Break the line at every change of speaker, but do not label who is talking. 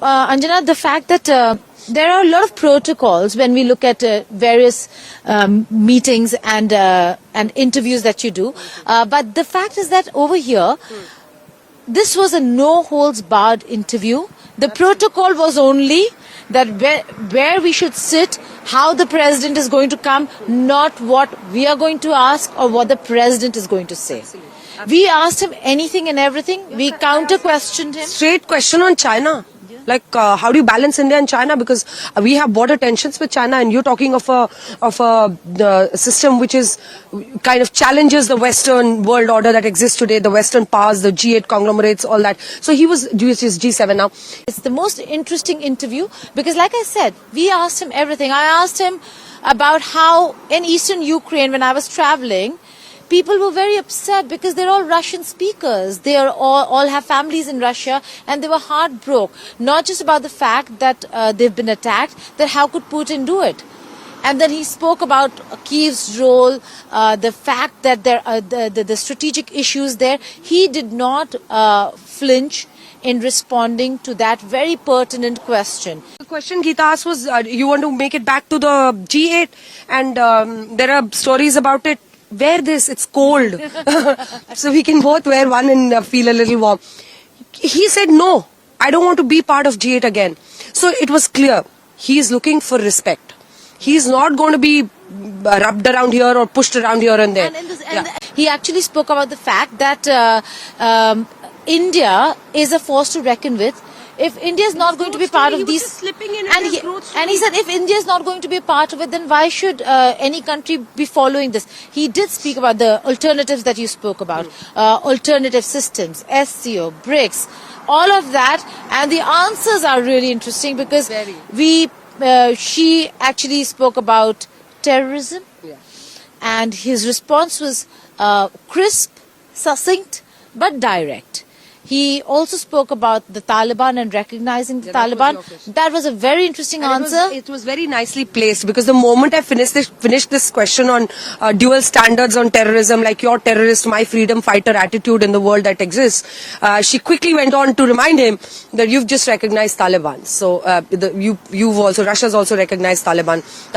Anjana, the fact that there are a lot of protocols when we look at various meetings and interviews that you do. But the fact is that over here, this was a no-holds-barred interview. The protocol was only that where we should sit, how the president is going to come, not what we are going to ask or what the president is going to say. We asked him anything and everything. We counter-questioned him.
Straight question on China. Like, how do you balance India and China? Because we have border tensions with China, and you're talking of a system which is kind of challenges the Western world order that exists today, the Western powers, the G8 conglomerates, all that. So he was G7 now.
It's the most interesting interview because, like I said, we asked him everything. I asked him about how in eastern Ukraine, when I was traveling, people were very upset because they're all Russian speakers. They are all have families in Russia, and they were heartbroken. Not just about the fact that they've been attacked, that how could Putin do it? And then he spoke about Kyiv's role, the fact that there are the strategic issues there. He did not flinch in responding to that very pertinent question.
The question Geeta asked was, you want to make it back to the G8, and there are stories about it. Wear this, it's cold. So we can both wear one and feel a little warm. He said, no, I don't want to be part of G8 again. So it was clear, he is looking for respect. He's not going to be rubbed around here or pushed around here and there.
He actually spoke about the fact that India is a force to reckon with. If India is not going to be part of these, and he said if India is not going to be a part of it, then why should any country be following this? He did speak about the alternatives that you spoke about, alternative systems, SCO, BRICS, all of that, and the answers are really interesting because she actually spoke about terrorism, and his response was crisp, succinct, but direct. He also spoke about the Taliban and recognizing the Taliban. That was a very interesting answer.
It was very nicely placed because the moment I finished this question on dual standards on terrorism, like your terrorist, my freedom fighter attitude in the world that exists, she quickly went on to remind him that you've just recognized Taliban. So Russia's also recognized Taliban.